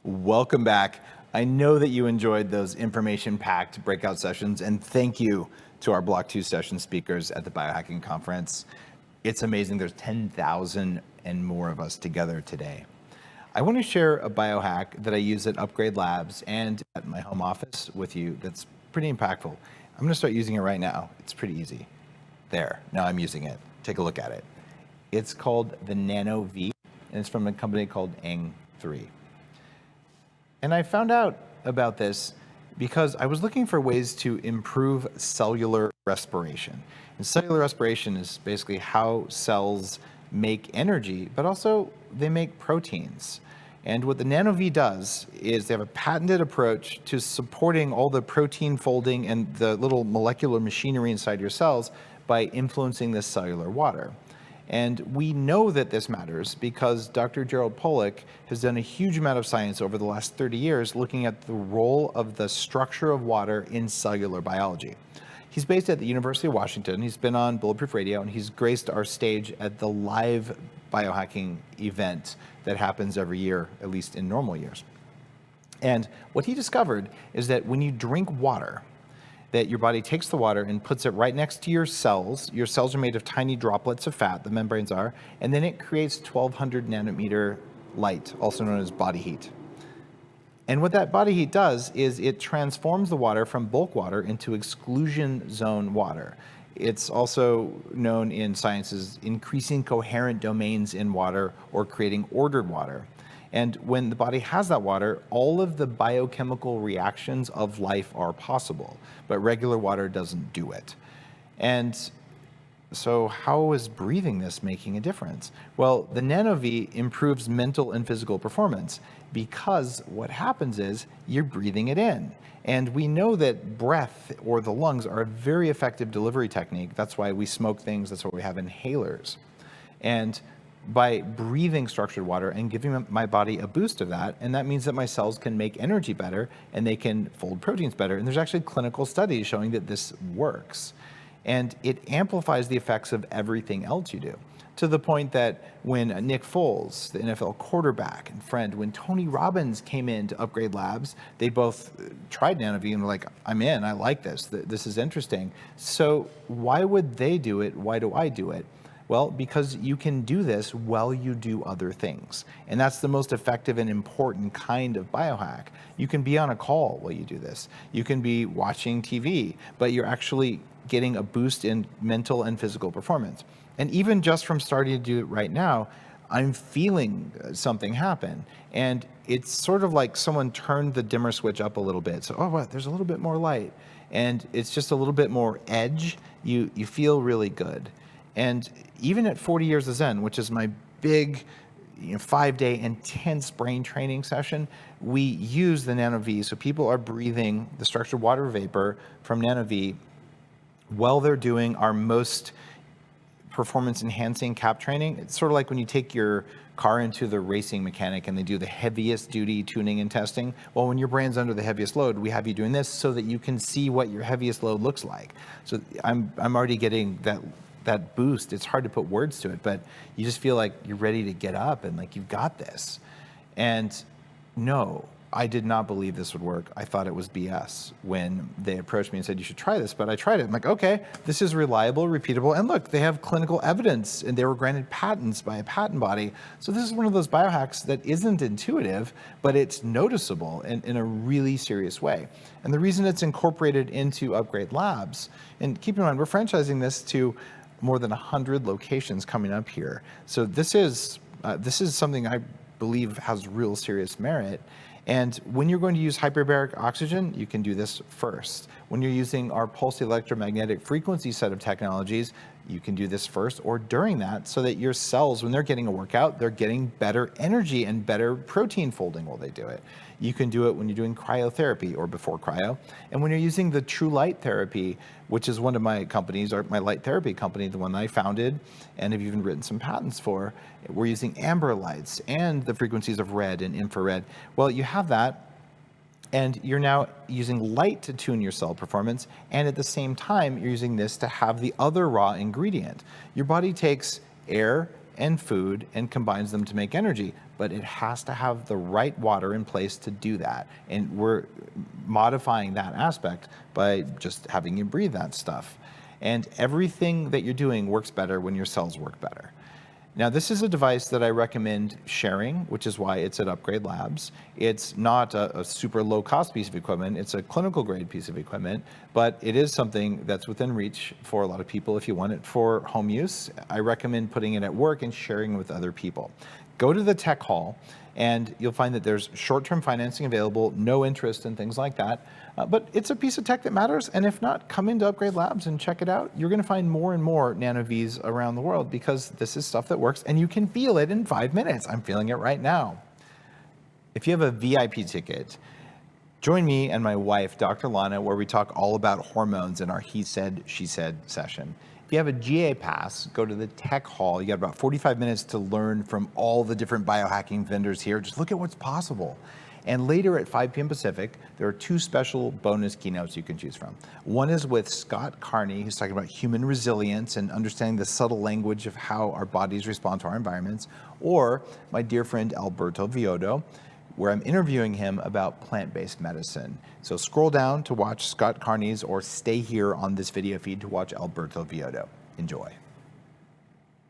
Welcome back. I know that you enjoyed those information-packed breakout sessions, and thank you to our Block 2 session speakers at the Biohacking Conference. It's amazing. There's 10,000 and more of us together today. I want to share a biohack that I use at Upgrade Labs and at my home office with you that's pretty impactful. I'm going to start using it right now. It's pretty easy. There, now I'm using it. Take a look at it. It's called the NanoV, and it's from a company called Ang3. And I found out about this because I was looking for ways to improve cellular respiration. And cellular respiration is basically how cells make energy, but also they make proteins. And what the NanoV does is they have a patented approach to supporting all the protein folding and the little molecular machinery inside your cells by influencing this cellular water. And we know that this matters because Dr. Gerald Pollack has done a huge amount of science over the last 30 years looking at the role of the structure of water in cellular biology. He's based at the University of Washington. He's been on Bulletproof Radio, and he's graced our stage at the live biohacking event that happens every year, at least in normal years. And what he discovered is that when you drink water, that your body takes the water and puts it right next to your cells. Your cells are made of tiny droplets of fat, the membranes are, and then it creates 1200 nanometer light, also known as body heat. And what that body heat does is it transforms the water from bulk water into exclusion zone water. It's also known in science as increasing coherent domains in water or creating ordered water. And when the body has that water, all of the biochemical reactions of life are possible, but regular water doesn't do it. And so how is breathing this making a difference? Well, the NanoV improves mental and physical performance because what happens is you're breathing it in. And we know that breath or the lungs are a very effective delivery technique. That's why we smoke things. That's why we have inhalers. And by breathing structured water and giving my body a boost of that, and that means that my cells can make energy better and they can fold proteins better. And there's actually clinical studies showing that this works. And it amplifies the effects of everything else you do, to the point that when Nick Foles, the NFL quarterback and friend, when Tony Robbins came in to Upgrade Labs, they both tried NanoV and were like, I'm in, I like this, this is interesting. So why would they do it? Why do I do it? Well, because you can do this while you do other things. And that's the most effective and important kind of biohack. You can be on a call while you do this. You can be watching TV, but you're actually getting a boost in mental and physical performance. And even just from starting to do it right now, I'm feeling something happen. And it's sort of like someone turned the dimmer switch up a little bit. So, oh, what? There's a little bit more light. And it's just a little bit more edge. You feel really good. And even at 40 years of Zen, which is my big 5-day intense brain training session, we use the NanoV. So people are breathing the structured water vapor from NanoV while they're doing our most performance enhancing cap training. It's sort of like when you take your car into the racing mechanic and they do the heaviest duty tuning and testing. Well, when your brain's under the heaviest load, we have you doing this so that you can see what your heaviest load looks like. So I'm already getting that boost. It's hard to put words to it, but you just feel like you're ready to get up and like you've got this. And no, I did not believe this would work. I thought it was BS when they approached me and said, you should try this, but I tried it. I'm like, okay, this is reliable, repeatable, and look, they have clinical evidence and they were granted patents by a patent body. So this is one of those biohacks that isn't intuitive, but it's noticeable in a really serious way. And the reason it's incorporated into Upgrade Labs, and keep in mind, we're franchising this to more than 100 locations coming up here. So this is something I believe has real serious merit. And when you're going to use hyperbaric oxygen, you can do this first. When you're using our pulsed electromagnetic frequency set of technologies, you can do this first or during that so that your cells, when they're getting a workout, they're getting better energy and better protein folding while they do it. You can do it when you're doing cryotherapy or before cryo. And when you're using the True Light Therapy, which is one of my companies, or my light therapy company, the one that I founded and have even written some patents for, we're using amber lights and the frequencies of red and infrared. Well, you have that. And you're now using light to tune your cell performance, and at the same time, you're using this to have the other raw ingredient. Your body takes air and food and combines them to make energy. But it has to have the right water in place to do that. And we're modifying that aspect by just having you breathe that stuff. And everything that you're doing works better when your cells work better. Now, this is a device that I recommend sharing, which is why it's at Upgrade Labs. It's not a super low-cost piece of equipment. It's a clinical-grade piece of equipment, but it is something that's within reach for a lot of people if you want it for home use. I recommend putting it at work and sharing it with other people. Go to the tech hall, and you'll find that there's short-term financing available, no interest and things like that. But it's a piece of tech that matters, and if not, come into Upgrade Labs and check it out. You're going to find more and more NanoVs around the world because this is stuff that works, and you can feel it in 5 minutes. I'm feeling it right now. If you have a VIP ticket, join me and my wife, Dr. Lana, where we talk all about hormones in our He Said, She Said session. If you have a GA pass, go to the tech hall. You got about 45 minutes to learn from all the different biohacking vendors here. Just look at what's possible. And later at 5 p.m. Pacific, there are 2 special bonus keynotes you can choose from. One is with Scott Carney, who's talking about human resilience and understanding the subtle language of how our bodies respond to our environments, or my dear friend Alberto Viodo, where I'm interviewing him about plant-based medicine. So scroll down to watch Scott Carney's or stay here on this video feed to watch Alberto Viodo. Enjoy.